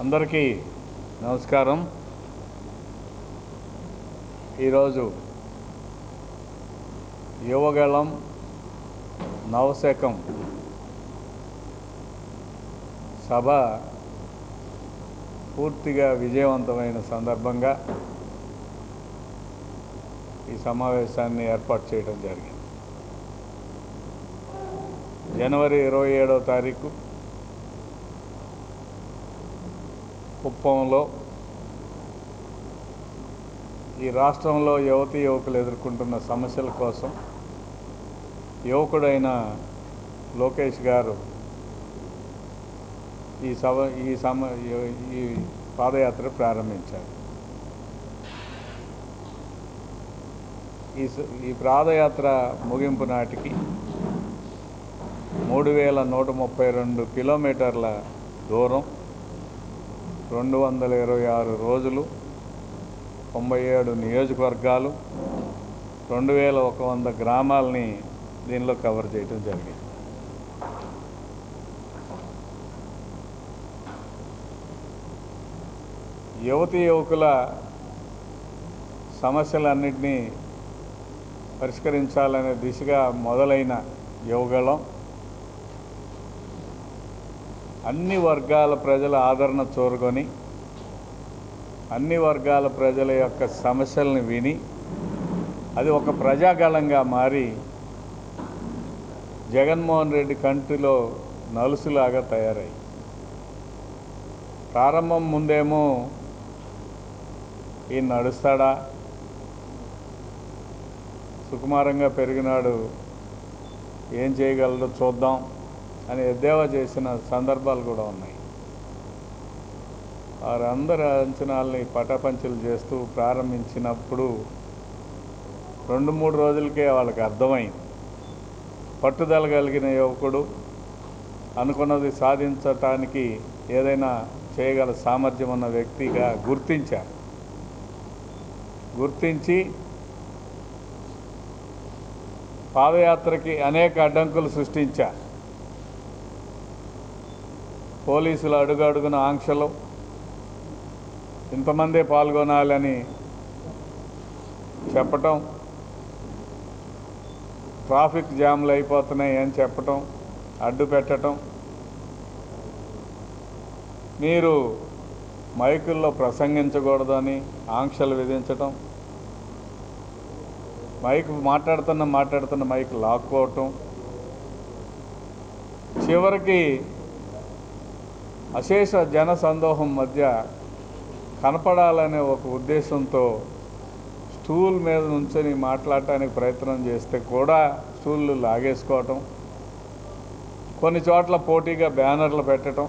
అందరికీ నమస్కారం. ఈరోజు యువగళం నవశకం సభ పూర్తిగా విజయవంతమైన సందర్భంగా ఈ సమావేశాన్ని ఏర్పాటు చేయడం జరిగింది. జనవరి 27వ తారీఖు కుప్పంలో ఈ రాష్ట్రంలో యువతీ యువకులు ఎదుర్కొంటున్న సమస్యల కోసం యువకుడైన లోకేష్ గారు ఈ పాదయాత్ర ప్రారంభించారు. ఈ పాదయాత్ర ముగింపు నాటికి 3132 కిలోమీటర్ల దూరం, 226 రోజులు, 97 నియోజకవర్గాలు, 2100 గ్రామాలని దీనిలో కవర్ చేయడం జరిగింది. యువతీ యువకుల సమస్యలన్నింటినీ పరిష్కరించాలనే దిశగా మొదలైన యువగళం అన్ని వర్గాల ప్రజల ఆదరణ చూరుకొని అన్ని వర్గాల ప్రజల యొక్క సమస్యలను విని అది ఒక ప్రజాగళంగా మారి జగన్మోహన్ రెడ్డి కంటిలో నలుసులాగా తయారయ్యి, ప్రారంభం ముందేమో ఈయన నడుస్తాడా, సుకుమారంగా పెరిగినాడు, ఏం చేయగలడో చూద్దాం అని ఎద్దేవా చేసిన సందర్భాలు కూడా ఉన్నాయి. వారందరి అంచనాలని పటాపంచలు చేస్తూ ప్రారంభించినప్పుడు 2-3 రోజులకే వాళ్ళకి అర్థమైంది. పట్టుదల కలిగిన యువకుడు అనుకున్నది సాధించటానికి ఏదైనా చేయగల సామర్థ్యం ఉన్న వ్యక్తిగా గుర్తించి పాదయాత్రకి అనేక అడ్డంకులు సృష్టించారు. పోలీసులు అడుగడుగున ఆంక్షలు, ఇంతమందే పాల్గొనాలని చెప్పటం, ట్రాఫిక్ జామ్లు అయిపోతున్నాయి అని చెప్పటం, అడ్డు పెట్టడం, మీరు మైకుల్లో ప్రసంగించకూడదని ఆంక్షలు విధించటం, మాట్లాడుతున్న మైక్ లాక్కోవటం, చివరికి అశేష జన సందోహం మధ్య కనపడాలనే ఒక ఉద్దేశంతో స్టూల్ మీద నుంచొని మాట్లాడటానికి ప్రయత్నం చేస్తే కూడా స్టూళ్ళు లాగేసుకోవటం, కొన్ని చోట్ల పోటీగా బ్యానర్లు పెట్టడం,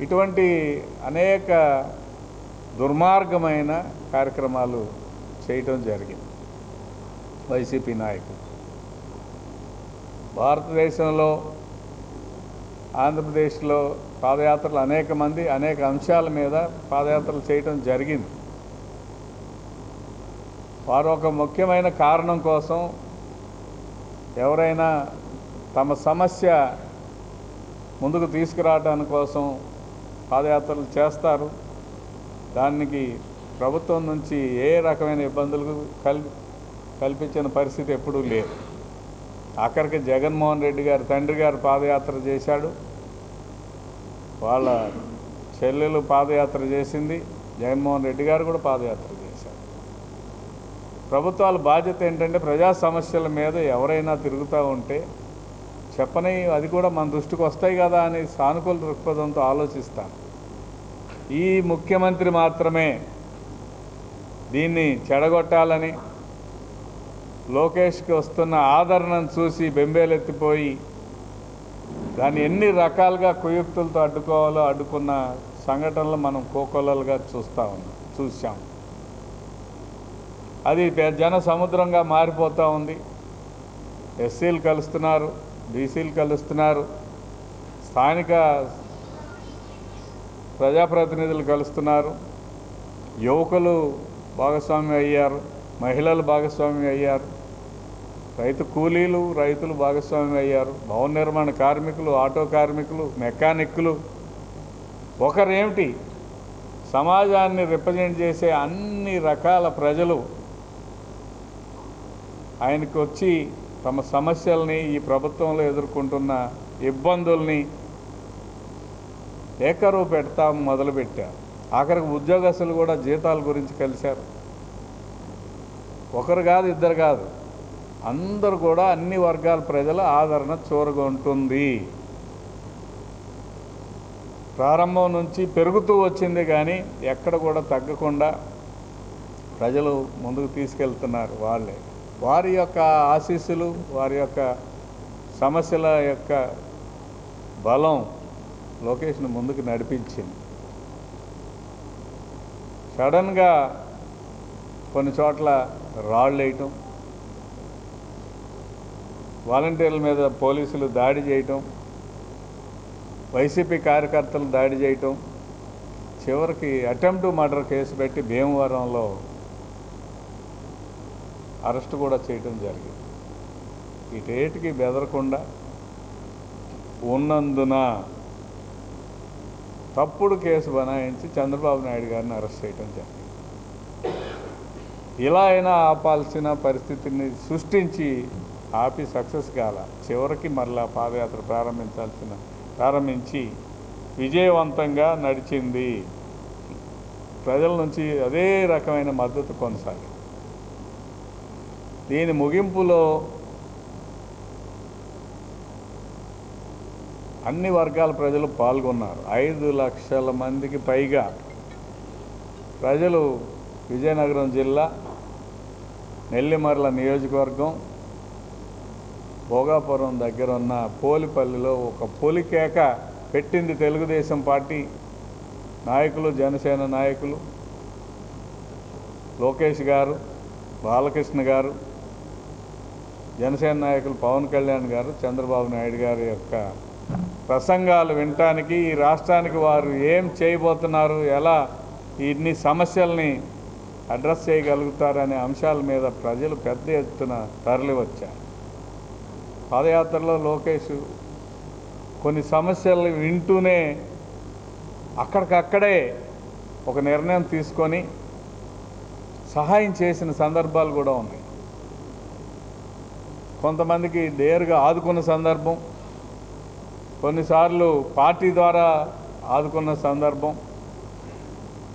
ఇటువంటి అనేక దుర్మార్గమైన కార్యక్రమాలు చేయటం జరిగింది. వైసీపీ నాయకులు భారతదేశంలో, ఆంధ్రప్రదేశ్లో పాదయాత్రలు అనేక అంశాల మీద పాదయాత్రలు చేయటం జరిగింది. వారు ఒక ముఖ్యమైన కారణం కోసం, ఎవరైనా తమ సమస్య ముందుకు తీసుకురావడానికి కోసం పాదయాత్రలు చేస్తారు. దానికి ప్రభుత్వం నుంచి ఏ రకమైన ఇబ్బందులు కల్పించిన పరిస్థితి ఎప్పుడూ లేదు. ఆఖరికి జగన్మోహన్ రెడ్డి గారు తండ్రి గారు పాదయాత్ర చేశాడు, వాళ్ళ చెల్లెలు పాదయాత్ర చేసింది, జగన్మోహన్ రెడ్డి గారు కూడా పాదయాత్ర చేశారు. ప్రభుత్వాల బాధ్యత ఏంటంటే ప్రజా సమస్యల మీద ఎవరైనా తిరుగుతూ ఉంటే చెప్పని, అది కూడా మన దృష్టికి వస్తాయి కదా అని సానుకూల దృక్పథంతో ఆలోచిస్తాను. ఈ ముఖ్యమంత్రి మాత్రమే దీన్ని చెడగొట్టాలని, లోకేష్కి వస్తున్న ఆదరణను చూసి బెంబేలెత్తిపోయి దాన్ని ఎన్ని రకాలుగా కుయుక్తులతో అడ్డుకున్న సంఘటనలు మనం కోకొల్లలుగా చూసాం. అది జన సముద్రంగా మారిపోతూ ఉంది. ఎస్సీలు కలుస్తున్నారు, బీసీలు కలుస్తున్నారు, స్థానిక ప్రజాప్రతినిధులు కలుస్తున్నారు, యువకులు భాగస్వామ్యం అయ్యారు, మహిళలు భాగస్వామ్యం అయ్యారు, రైతు కూలీలు రైతులు భాగస్వామ్యం అయ్యారు, భవన నిర్మాణ కార్మికులు, ఆటో కార్మికులు, మెకానిక్కులు, ఒకరేమిటి, సమాజాన్ని రిప్రజెంట్ చేసే అన్ని రకాల ప్రజలు ఆయనకు వచ్చి తమ సమస్యల్ని, ఈ ప్రభుత్వంలో ఎదుర్కొంటున్న ఇబ్బందుల్ని ఏకరువు పెడతా మొదలుపెట్టారు. ఆఖరికి ఉద్యోగస్తులు కూడా జీతాల గురించి కలిశారు. ఒకరు కాదు, ఇద్దరు కాదు, అందరూ కూడా అన్ని వర్గాల ప్రజల ఆదరణ చూరగొంటుంది. ప్రారంభం నుంచి పెరుగుతూ వచ్చింది, కానీ ఎక్కడ కూడా తగ్గకుండా ప్రజలు ముందుకు తీసుకెళ్తున్నారు. వారి యొక్క ఆశీస్సులు, వారి యొక్క సమస్యల యొక్క బలం లోకేష్ను ముందుకు నడిపించింది. సడన్గా కొన్ని చోట్ల రాళ్ళు వేయటం, వాలంటీర్ల మీద పోలీసులు దాడి చేయటం, వైసీపీ కార్యకర్తలు దాడి చేయటం, చివరికి అటెంప్ట్ మర్డర్ కేసు పెట్టి భీమవరంలో అరెస్ట్ కూడా చేయటం జరిగింది. ఇటేటికి బెదరకుండా ఉన్నందున తప్పుడు కేసు బనాయించి చంద్రబాబు నాయుడు గారిని అరెస్ట్ చేయటం జరిగింది. ఇలా అయినా ఆపాల్సిన పరిస్థితిని సృష్టించి ఆపి సక్సెస్ కాల. చివరికి మరలా పాదయాత్ర ప్రారంభించి విజయవంతంగా నడిచింది. ప్రజల నుంచి అదే రకమైన మద్దతు కొనసాగింది. దీని ముగింపులో అన్ని వర్గాల ప్రజలు పాల్గొన్నారు. 5 లక్షల మందికి పైగా ప్రజలు విజయనగరం జిల్లా నెల్లిమర్ల నియోజకవర్గం భోగాపురం దగ్గర ఉన్న పోలిపల్లిలో ఒక పొలికేక పెట్టింది తెలుగుదేశం పార్టీ నాయకులు, జనసేన నాయకులు, లోకేష్ గారు, బాలకృష్ణ గారు, జనసేన నాయకులు పవన్ కళ్యాణ్ గారు, చంద్రబాబు నాయుడు గారి యొక్క ప్రసంగాలు వినటానికి, ఈ రాష్ట్రానికి వారు ఏం చేయబోతున్నారు, ఎలా ఇన్ని సమస్యల్ని అడ్రస్ చేయగలుగుతారనే అంశాల మీద ప్రజలు పెద్ద ఎత్తున తరలి వచ్చారు. పాదయాత్రలో లోకేష్ కొన్ని సమస్యలు వింటూనే అక్కడికక్కడే ఒక నిర్ణయం తీసుకొని సహాయం చేసిన సందర్భాలు కూడా ఉన్నాయి. కొంతమందికి డేరుగా ఆదుకున్న సందర్భం, కొన్నిసార్లు పార్టీ ద్వారా ఆదుకున్న సందర్భం,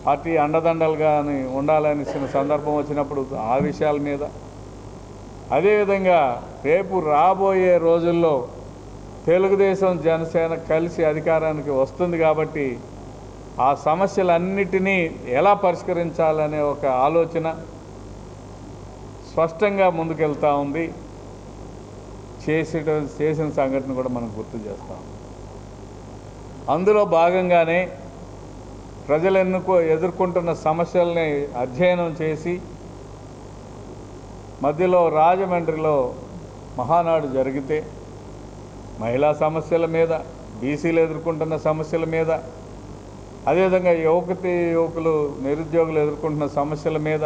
పార్టీ అండదండలుగా ఉండాలనిసిన సందర్భం వచ్చినప్పుడు ఆ విషయాల మీద. అదేవిధంగా రేపు రాబోయే రోజుల్లో తెలుగుదేశం, జనసేన కలిసి అధికారానికి వస్తుంది కాబట్టి ఆ సమస్యలన్నిటినీ ఎలా పరిష్కరించాలనే ఒక ఆలోచన స్పష్టంగా ముందుకెళ్తూ ఉంది. చేసిన సంఘటన కూడా మనం గుర్తు చేస్తాం. అందులో భాగంగానే ప్రజలు ఎదుర్కొంటున్న సమస్యల్ని అధ్యయనం చేసి మధ్యలో రాజమండ్రిలో మహానాడు జరిగితే మహిళా సమస్యల మీద, బీసీలు ఎదుర్కొంటున్న సమస్యల మీద, అదేవిధంగా యువకులు, నిరుద్యోగులు ఎదుర్కొంటున్న సమస్యల మీద,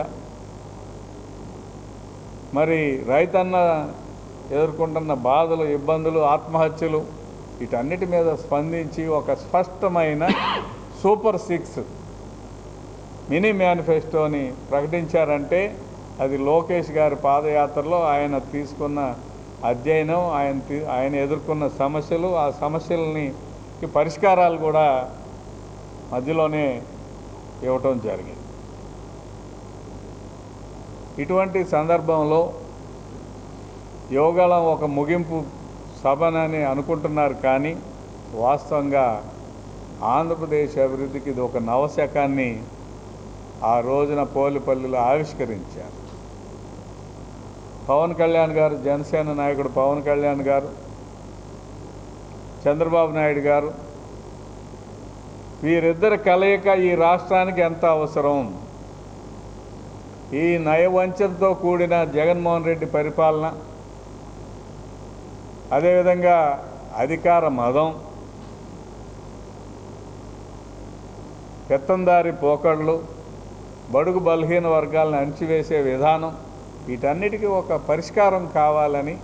మరి రైతన్న ఎదుర్కొంటున్న బాధలు, ఇబ్బందులు, ఆత్మహత్యలు, వీటన్నిటి మీద స్పందించి ఒక స్పష్టమైన సూపర్ 6 మినీ మేనిఫెస్టోని ప్రకటించారంటే అది లోకేష్ గారి పాదయాత్రలో ఆయన తీసుకున్న అధ్యయనం, ఆయన ఎదుర్కొన్న సమస్యలు, ఆ సమస్యలని పరిష్కారాలు కూడా మధ్యలోనే ఇవ్వటం జరిగింది. ఇటువంటి సందర్భంలో యోగాలం ఒక ముగింపు సభనని అనుకుంటున్నారు, కానీ వాస్తవంగా ఆంధ్రప్రదేశ్ అభివృద్ధికి ఇది ఒక నవశకాన్ని ఆ రోజున పోలిపల్లిలో ఆవిష్కరించారు. పవన్ కళ్యాణ్ గారు, జనసేన నాయకుడు పవన్ కళ్యాణ్ గారు, చంద్రబాబు నాయుడు గారు, వీరిద్దరి కలయిక ఈ రాష్ట్రానికి ఎంత అవసరం. ఈ నయవంచనతో కూడిన జగన్మోహన్ రెడ్డి పరిపాలన, అదేవిధంగా అధికార మదం, పెత్తందారి పోకళ్ళు, బడుగు బలహీన వర్గాలను అణిచివేసే విధానం, వీటన్నిటికీ ఒక పరిష్కారం కావాలని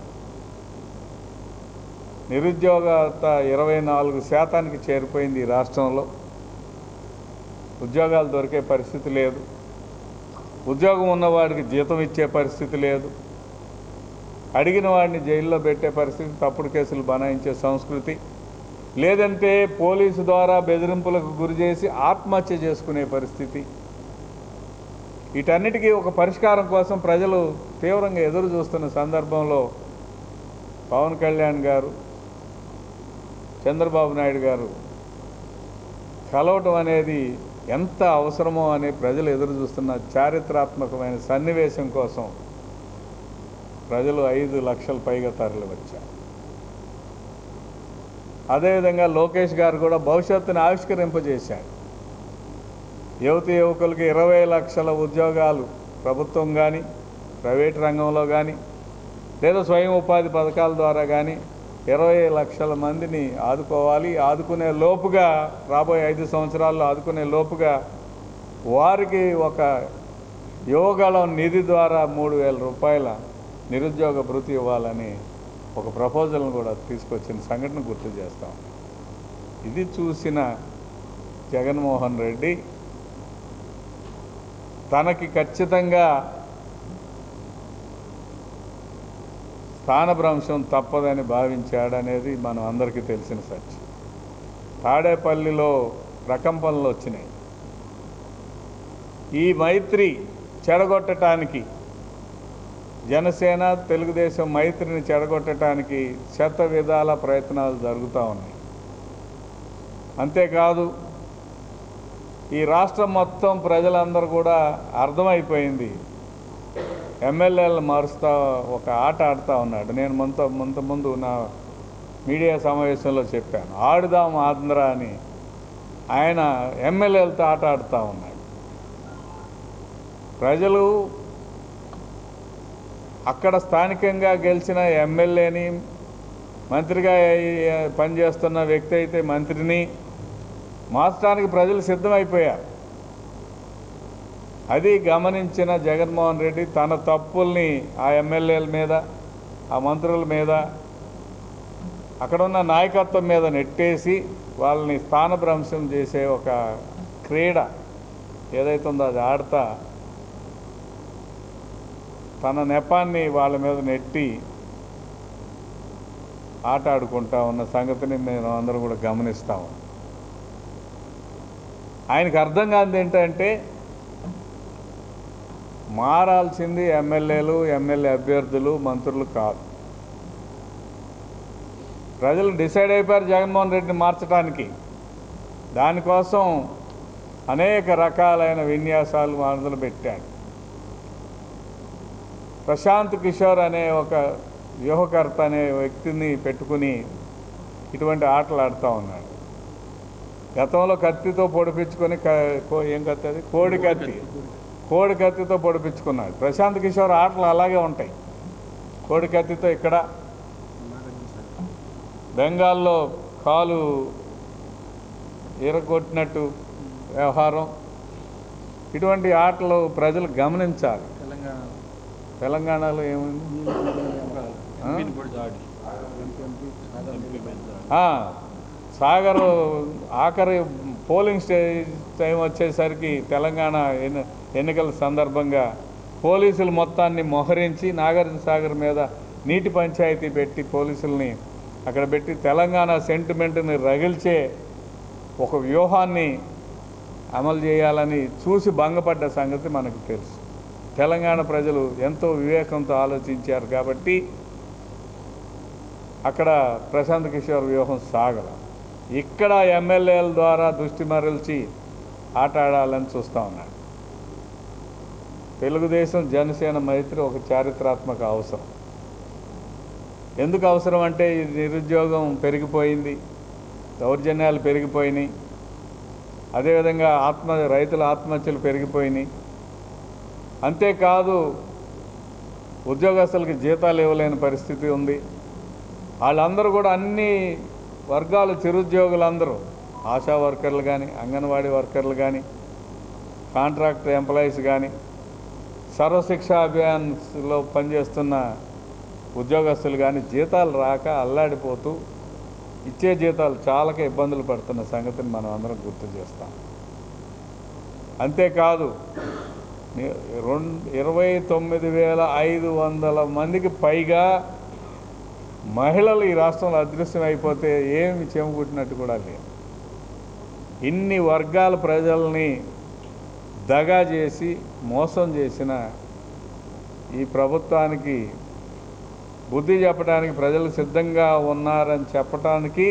నిరుద్యోగత 24% చేరిపోయింది ఈ రాష్ట్రంలో. ఉద్యోగాలు దొరికే పరిస్థితి లేదు, ఉద్యోగం ఉన్నవాడికి జీతం ఇచ్చే పరిస్థితి లేదు, అడిగిన వాడిని జైల్లో పెట్టే పరిస్థితి, తప్పుడు కేసులు బనాయించే సంస్కృతి, లేదంటే పోలీసు ద్వారా బెదిరింపులకు గురి చేసి ఆత్మహత్య చేసుకునే పరిస్థితి. వీటన్నిటికీ ఒక పరిష్కారం కోసం ప్రజలు తీవ్రంగా ఎదురు చూస్తున్న సందర్భంలో పవన్ కళ్యాణ్ గారు, చంద్రబాబు నాయుడు గారు కలవటం అనేది ఎంత అవసరమో అని ప్రజలు ఎదురు చూస్తున్న చారిత్రాత్మకమైన సన్నివేశం కోసం ప్రజలు 5 లక్షల పైగా తరలి వచ్చారు. అదేవిధంగా లోకేష్ గారు కూడా భవిష్యత్తుని ఆవిష్కరింపజేశారు. యువతి యువకులకి 20 లక్షల ఉద్యోగాలు ప్రభుత్వం కానీ ప్రైవేట్ రంగంలో కానీ లేదా స్వయం ఉపాధి పథకాల ద్వారా కానీ 20 లక్షల మందిని ఆదుకోవాలి. ఆదుకునే లోపుగా రాబోయే 5 సంవత్సరాల్లో ఆదుకునే లోపుగా వారికి ఒక యువగళం నిధి ద్వారా 3,000 రూపాయల నిరుద్యోగ భృతి ఇవ్వాలని ఒక ప్రపోజల్ను కూడా తీసుకొచ్చిన సంఘటన గుర్తు చేస్తాం. ఇది చూసిన జగన్మోహన్ రెడ్డి తనకి ఖచ్చితంగా స్థానభ్రంశం తప్పదని భావించాడనేది మనం అందరికీ తెలిసిన సత్యం. తాడేపల్లిలో ప్రకంపనలు వచ్చినాయి. ఈ మైత్రి చెడగొట్టడానికి, జనసేన తెలుగుదేశం మైత్రిని చెడగొట్టడానికి శత విధాల ప్రయత్నాలు జరుగుతూ ఉన్నాయి. అంతేకాదు ఈ రాష్ట్రం మొత్తం ప్రజలందరూ కూడా అర్థమైపోయింది, ఎమ్మెల్యేలను మారుస్తూ ఒక ఆట ఆడుతూ ఉన్నాడు. నేను ముందు నా మీడియా సమావేశంలో చెప్పాను, ఆడుదాం ఆంధ్ర అని. ఆయన ఎమ్మెల్యేలతో ఆట ఆడుతూ ఉన్నాడు. ప్రజలు అక్కడ స్థానికంగా గెలిచిన ఎమ్మెల్యేని, మంత్రిగా పనిచేస్తున్న వ్యక్తి అయితే మంత్రిని మార్చడానికి ప్రజలు సిద్ధమైపోయారు. అది గమనించిన జగన్మోహన్ రెడ్డి తన తప్పుల్ని ఆ ఎమ్మెల్యేల మీద, ఆ మంత్రుల మీద, అక్కడున్న నాయకత్వం మీద నెట్టేసి వాళ్ళని స్థానభ్రంశం చేసే ఒక క్రీడ ఏదైతే ఉందో అది ఆడతా తన నెపాన్ని వాళ్ళ మీద నెట్టి ఆట ఆడుకుంటా ఉన్న సంగతిని మేము అందరూ కూడా గమనిస్తాము. ఆయనకు అర్థం కానిది ఏంటంటే మారాల్సింది ఎమ్మెల్యేలు, ఎమ్మెల్యే అభ్యర్థులు, మంత్రులు కాదు. ప్రజలు డిసైడ్ అయిపోయారు జగన్మోహన్ రెడ్డిని మార్చడానికి. దానికోసం అనేక రకాలైన విన్యాసాలు మొదలు పెట్టాడు. ప్రశాంత్ కిషోర్ అనే ఒక వ్యూహకర్త అనే వ్యక్తిని పెట్టుకుని ఇటువంటి ఆటలు ఆడుతూ ఉన్నాడు. గతంలో కత్తితో పొడిపించుకొని, ఏం కత్తి అది, కోడి కత్తితో పొడిపించుకున్నాడు. ప్రశాంత్ కిషోర్ ఆటలు అలాగే ఉంటాయి. కోడి కత్తితో ఇక్కడ, బెంగాల్లో కాలు ఇరగొట్టినట్టు వ్యవహారం, ఇటువంటి ఆటలు ప్రజలు గమనించాలి. తెలంగాణలో ఏముంది, సాగర్ ఆఖరి పోలింగ్ టైం వచ్చేసరికి తెలంగాణ ఎన్నికల సందర్భంగా పోలీసులు మొత్తాన్ని మోహరించి నాగార్జున సాగర్ మీద నీటి పంచాయతీ పెట్టి పోలీసుల్ని అక్కడ పెట్టి తెలంగాణ సెంటిమెంట్ని రగిల్చే ఒక వ్యూహాన్ని అమలు చేయాలని చూసి భంగపడ్డ సంగతి మనకు తెలుసు. తెలంగాణ ప్రజలు ఎంతో వివేకంతో ఆలోచించారు కాబట్టి అక్కడ ప్రశాంత్ కిషోర్ వ్యూహం సాగల. ఇక్కడ ఎమ్మెల్యేల ద్వారా దృష్టి మరల్చి ఆట ఆడాలని చూస్తూ ఉన్నాడు. తెలుగుదేశం జనసేన మైత్రి ఒక చారిత్రాత్మక అవసరం. ఎందుకు అవసరం అంటే నిరుద్యోగం పెరిగిపోయింది, దౌర్జన్యాలు పెరిగిపోయినాయి, అదేవిధంగా రైతుల ఆత్మహత్యలు పెరిగిపోయినాయి. అంతేకాదు ఉద్యోగస్తులకి జీతాలు ఇవ్వలేని పరిస్థితి ఉంది. వాళ్ళందరూ కూడా అన్ని వర్గాల చిరుద్యోగులందరూ, ఆశా వర్కర్లు కానీ, అంగన్వాడీ వర్కర్లు కానీ, కాంట్రాక్టర్ ఎంప్లాయీస్ కానీ, సర్వశిక్షా అభియాన్లో పనిచేస్తున్న ఉద్యోగస్తులు కానీ జీతాలు రాక అల్లాడిపోతూ ఇచ్చే జీతాలు చాలాక ఇబ్బందులు పడుతున్న సంగతిని మనం అందరం గుర్తు చేస్తాం. అంతేకాదు 29,500 మందికి పైగా మహిళలు ఈ రాష్ట్రంలో అదృశ్యం అయిపోతే ఏమి చెమకుట్టినట్టు కూడా లేదు. ఇన్ని వర్గాల ప్రజల్ని దగా చేసి మోసం చేసిన ఈ ప్రభుత్వానికి బుద్ధి చెప్పడానికి ప్రజలు సిద్ధంగా ఉన్నారని చెప్పడానికి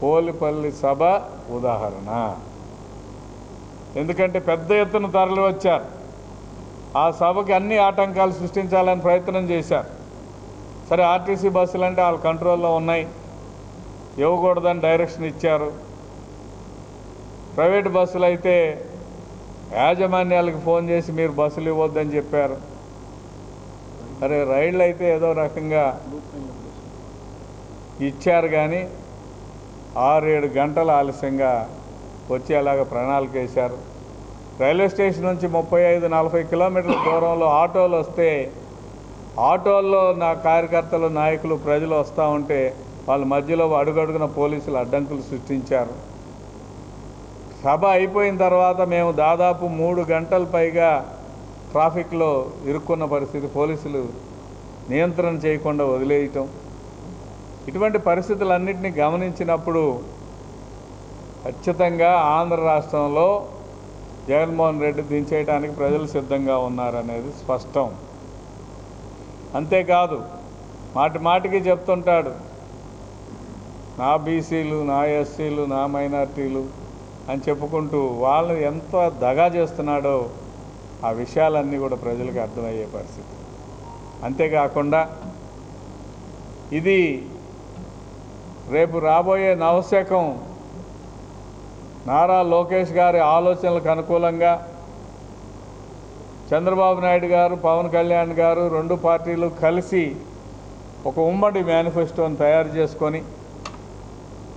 పోలిపల్లి సభ ఉదాహరణ. ఎందుకంటే పెద్ద ఎత్తున తరలి వచ్చారు. ఆ సభకి అన్ని ఆటంకాలు సృష్టించాలని ప్రయత్నం చేశారు. సరే, ఆర్టీసీ బస్సులు అంటే వాళ్ళ కంట్రోల్లో ఉన్నాయి, ఇవ్వకూడదని డైరెక్షన్ ఇచ్చారు. ప్రైవేట్ బస్సులు అయితే యాజమాన్యాలకు ఫోన్ చేసి మీరు బస్సులు ఇవ్వద్దని చెప్పారు. సరే, రైళ్ళు అయితే ఏదో రకంగా ఇచ్చారు, కానీ 6-7 గంటలు ఆలస్యంగా వచ్చేలాగా ప్రణాళిక వేశారు. రైల్వే స్టేషన్ నుంచి 35-40 కిలోమీటర్ల దూరంలో ఆటోలు వస్తే ఆటోల్లో నా కార్యకర్తలు, నాయకులు, ప్రజలు వస్తూ ఉంటే వాళ్ళ మధ్యలో అడుగడుగున పోలీసులు అడ్డంకులు సృష్టించారు. సభ అయిపోయిన తర్వాత మేము దాదాపు 3 గంటల పైగా ట్రాఫిక్లో ఇరుక్కున్న పరిస్థితి, పోలీసులు నియంత్రణ చేయకుండా వదిలేయటం. ఇటువంటి పరిస్థితులన్నింటినీ గమనించినప్పుడు ఖచ్చితంగా ఆంధ్ర రాష్ట్రంలో జగన్మోహన్ రెడ్డి దించేయడానికి ప్రజలు సిద్ధంగా ఉన్నారనేది స్పష్టం. అంతేకాదు, మాటి మాటికి చెప్తుంటాడు, నా బీసీలు, నా ఎస్సీలు, నా మైనార్టీలు అని చెప్పుకుంటూ వాళ్ళని ఎంత దగా చేస్తున్నాడో ఆ విషయాలన్నీ కూడా ప్రజలకు అర్థమయ్యే పరిస్థితి. అంతేకాకుండా ఇది రేపు రాబోయే నవశకం నారా లోకేష్ గారి ఆలోచనలకు అనుకూలంగా చంద్రబాబు నాయుడు గారు, పవన్ కళ్యాణ్ గారు 2 పార్టీలు కలిసి ఒక ఉమ్మడి మేనిఫెస్టోని తయారు చేసుకొని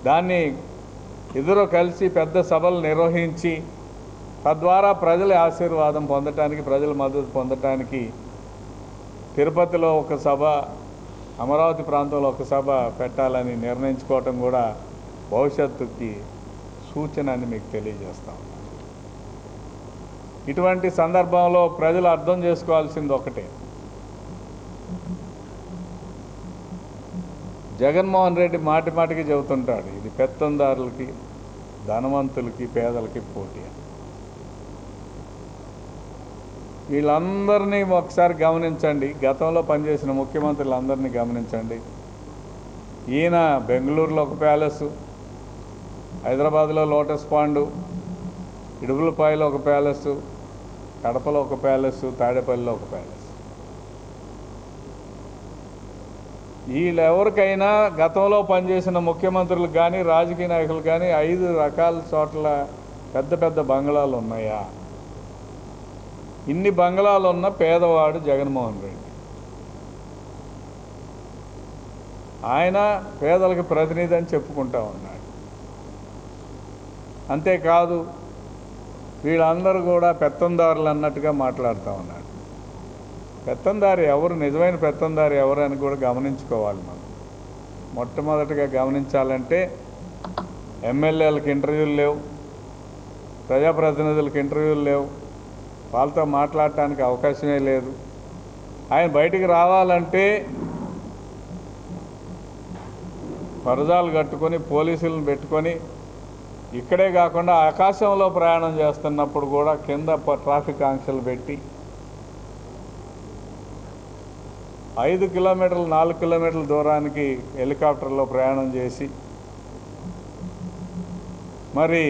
దాన్ని ఇద్దరు కలిసి పెద్ద సభలు నిర్వహించి తద్వారా ప్రజల ఆశీర్వాదం పొందటానికి, ప్రజల మద్దతు పొందటానికి తిరుపతిలో ఒక సభ, అమరావతి ప్రాంతంలో ఒక సభ పెట్టాలని నిర్ణయించుకోవటం కూడా భవిష్యత్తుకి సూచన అని మీకు తెలియజేస్తాం. ఇటువంటి సందర్భంలో ప్రజలు అర్థం చేసుకోవాల్సింది ఒకటే, జగన్మోహన్ రెడ్డి మాటి మాటికి చెబుతుంటాడు ఇది పెత్తందారులకి, ధనవంతులకి, పేదలకి పోటీ. వీళ్ళందరినీ ఒకసారి గమనించండి, గతంలో పనిచేసిన ముఖ్యమంత్రులందరినీ గమనించండి. ఈయన బెంగళూరులో ఒక ప్యాలెస్, హైదరాబాద్లో లోటస్ పాండు, ఇడుగులపాయలో ఒక ప్యాలెస్, కడపలో ఒక ప్యాలెస్, తాడేపల్లిలో ఒక ప్యాలెస్. వీళ్ళెవరికైనా గతంలో పనిచేసిన ముఖ్యమంత్రులకు కానీ, రాజకీయ నాయకులు కానీ 5 రకాల చోట్ల పెద్ద పెద్ద బంగ్లాలు ఉన్నాయా? ఇన్ని బంగ్లాలు ఉన్న పేదవాడు జగన్మోహన్ రెడ్డి. ఆయన పేదలకు ప్రతినిధి అని చెప్పుకుంటా ఉన్నాడు. అంతేకాదు, వీళ్ళందరూ కూడా పెత్తందారులు అన్నట్టుగా మాట్లాడుతూ ఉన్నాడు. పెత్తందారి ఎవరు, నిజమైన పెత్తందారి ఎవరు అని కూడా గమనించుకోవాలి. మనం మొట్టమొదటిగా గమనించాలంటే ఎమ్మెల్యేలకు ఇంటర్వ్యూలు లేవు, ప్రజాప్రతినిధులకు ఇంటర్వ్యూలు లేవు, వాళ్ళతో మాట్లాడటానికి అవకాశమే లేదు. ఆయన బయటికి రావాలంటే పరదాలు కట్టుకొని పోలీసులను పెట్టుకొని, ఇక్కడే కాకుండా ఆకాశంలో ప్రయాణం చేస్తున్నప్పుడు కూడా కింద ట్రాఫిక్ ఆంక్షలు పెట్టి 5 కిలోమీటర్లు 4 కిలోమీటర్ల దూరానికి హెలికాప్టర్లో ప్రయాణం చేసి, మరి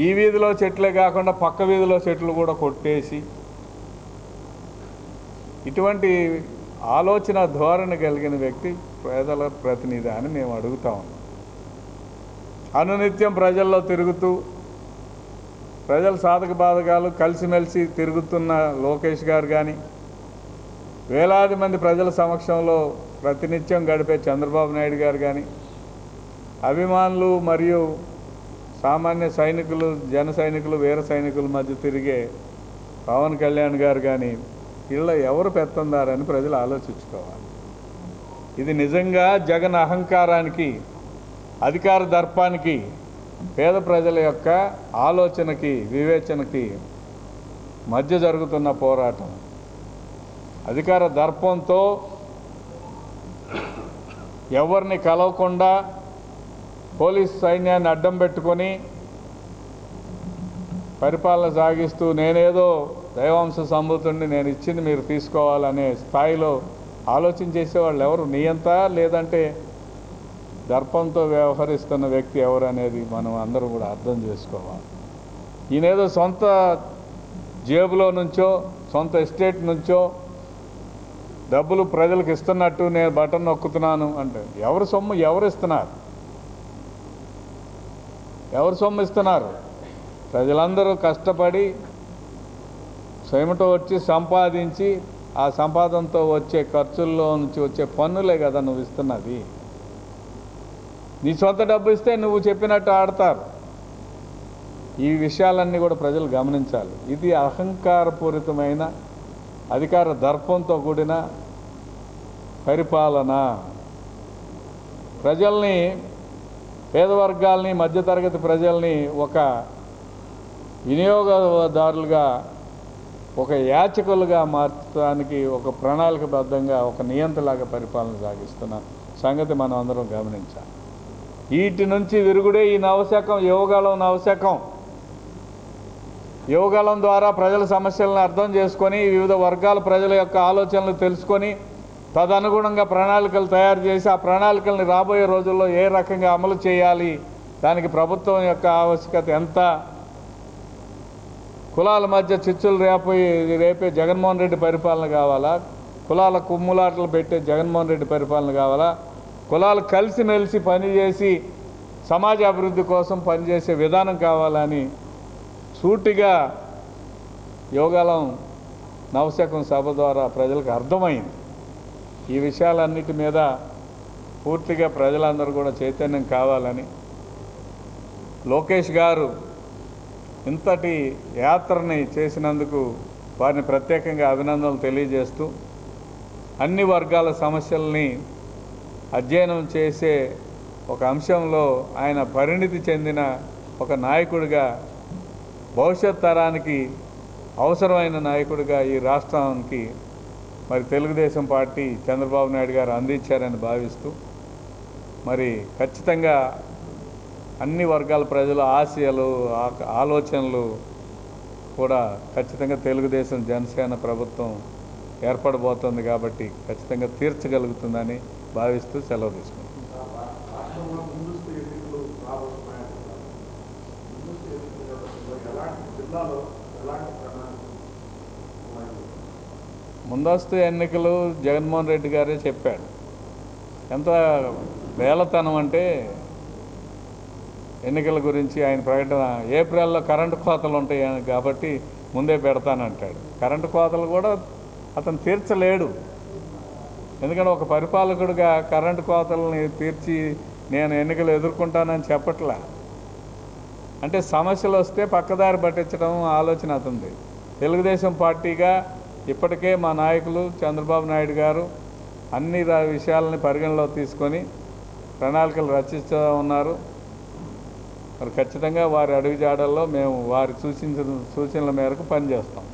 ఈ వీధిలో చెట్లే కాకుండా పక్క వీధిలో చెట్లు కూడా కొట్టేసి, ఇటువంటి ఆలోచన ధోరణి కలిగిన వ్యక్తి పేదల ప్రతినిధి అని మేము అడుగుతా ఉన్నాం. అనునిత్యం ప్రజల్లో తిరుగుతూ ప్రజల సాధక బాధకాలు కలిసిమెలిసి తిరుగుతున్న లోకేష్ గారు కానీ, వేలాది మంది ప్రజల సమక్షంలో ప్రతినిత్యం గడిపే చంద్రబాబు నాయుడు గారు కానీ, అభిమానులు మరియు సామాన్య సైనికులు, జన సైనికులు, వీర సైనికుల మధ్య తిరిగే పవన్ కళ్యాణ్ గారు కానీ, వీళ్ళ ఎవరు పెత్తందారని ప్రజలు ఆలోచించుకోవాలి. ఇది నిజంగా జగన్ అహంకారానికి, అధికార దర్పానికి పేద ప్రజల యొక్క ఆలోచనకి వివేచనకి మధ్య జరుగుతున్న పోరాటం. అధికార దర్పంతో ఎవరిని కలవకుండా పోలీస్ సైన్యాన్ని అడ్డం పెట్టుకొని పరిపాలన సాగిస్తూ నేనేదో దైవాంశ సంభూతుడిని, నేను ఇచ్చింది మీరు తీసుకోవాలనే స్థాయిలో ఆలోచన చేసేవాళ్ళు ఎవరు? నియంత లేదంటే దర్పంతో వ్యవహరిస్తున్న వ్యక్తి ఎవరు అనేది మనం అందరూ కూడా అర్థం చేసుకోవాలి. ఈయనేదో సొంత జేబులో నుంచో సొంత ఎస్టేట్ నుంచో డబ్బులు ప్రజలకు ఇస్తున్నట్టు నేను బటన్ నొక్కుతున్నాను అంటే ఎవరు సొమ్ము ఎవరు ఇస్తున్నారు? ఎవరు సొమ్ము ఇస్తున్నారు? ప్రజలందరూ కష్టపడి స్వయమటో వచ్చి సంపాదించి ఆ సంపాదనతో వచ్చే ఖర్చుల్లో నుంచి వచ్చే పన్నులే కదా నువ్వు ఇస్తున్నది. నీ సొంత డబ్బు ఇస్తే నువ్వు చెప్పినట్టు ఆడతారు. ఈ విషయాలన్నీ కూడా ప్రజలు గమనించాలి. ఇది అహంకారపూరితమైన అధికార దర్పంతో కూడిన పరిపాలన. ప్రజల్ని, పేద వర్గాల్ని, మధ్యతరగతి ప్రజల్ని ఒక వినియోగదారులుగా, ఒక యాచకులుగా మార్చడానికి ఒక ప్రణాళికబద్ధంగా ఒక నియంతలాగా పరిపాలన సాగిస్తున్న సంగతి మనం అందరం గమనించాలి. వీటి నుంచి విరుగుడే ఈ నవశకం, యువగళం నవశకం. యువగళం ద్వారా ప్రజల సమస్యలను అర్థం చేసుకొని వివిధ వర్గాల ప్రజల యొక్క ఆలోచనలు తెలుసుకొని తదనుగుణంగా ప్రణాళికలు తయారు చేసి ఆ ప్రణాళికల్ని రాబోయే రోజుల్లో ఏ రకంగా అమలు చేయాలి, దానికి ప్రభుత్వం యొక్క ఆవశ్యకత ఎంత, కులాల మధ్య చిచ్చులు రేపే జగన్మోహన్ రెడ్డి పరిపాలన కావాలా, కులాల కుమ్ములాటలు పెట్టే జగన్మోహన్ రెడ్డి పరిపాలన కావాలా, కులాలు కలిసిమెలిసి పనిచేసి సమాజ అభివృద్ధి కోసం పనిచేసే విధానం కావాలని సూటిగా యువగళం నవశకం సభ ద్వారా ప్రజలకు అర్థమైంది. ఈ విషయాలన్నిటి మీద పూర్తిగా ప్రజలందరూ కూడా చైతన్యం కావాలని లోకేష్ గారు ఇంతటి యాత్రని చేసినందుకు వారిని ప్రత్యేకంగా అభినందనలు తెలియజేస్తూ అన్ని వర్గాల సమస్యల్ని అధ్యయనం చేసే ఒక అంశంలో ఆయన పరిణితి చెందిన ఒక నాయకుడిగా, భవిష్యత్ తరానికి అవసరమైన నాయకుడిగా ఈ రాష్ట్రానికి మరి తెలుగుదేశం పార్టీ చంద్రబాబు నాయుడు గారు అందించారని భావిస్తూ మరి ఖచ్చితంగా అన్ని వర్గాల ప్రజల ఆశయాలు, ఆలోచనలు కూడా ఖచ్చితంగా తెలుగుదేశం జనసేన ప్రభుత్వం ఏర్పడబోతోంది కాబట్టి ఖచ్చితంగా తీర్చగలుగుతుందని భావిస్తూ సెలవు తీసుకుంటాం. ముందస్తు ఎన్నికలు జగన్మోహన్ రెడ్డి గారే చెప్పాడు. ఎంత వేలతనం అంటే ఎన్నికల గురించి ఆయన ప్రకటన ఏప్రిల్లో కరెంటు కోతలు ఉంటాయి కాబట్టి ముందే పెడతానంటాడు. కరెంటు కోతలు కూడా అతను తీర్చలేడు. ఎందుకంటే ఒక పరిపాలకుడిగా కరెంటు కోతలని తీర్చి నేను ఎన్నికలు ఎదుర్కొంటానని చెప్పట్లా. అంటే సమస్యలు వస్తే పక్కదారి పట్టించడం ఆలోచన అతనిది. తెలుగుదేశం పార్టీగా ఇప్పటికే మా నాయకులు చంద్రబాబు నాయుడు గారు అన్ని విషయాలని పరిగణలో తీసుకొని ప్రణాళికలు రచిస్తూ ఉన్నారు. మరి ఖచ్చితంగా వారి అడుగుజాడల్లో మేము వారి సూచనల మేరకు పనిచేస్తాం.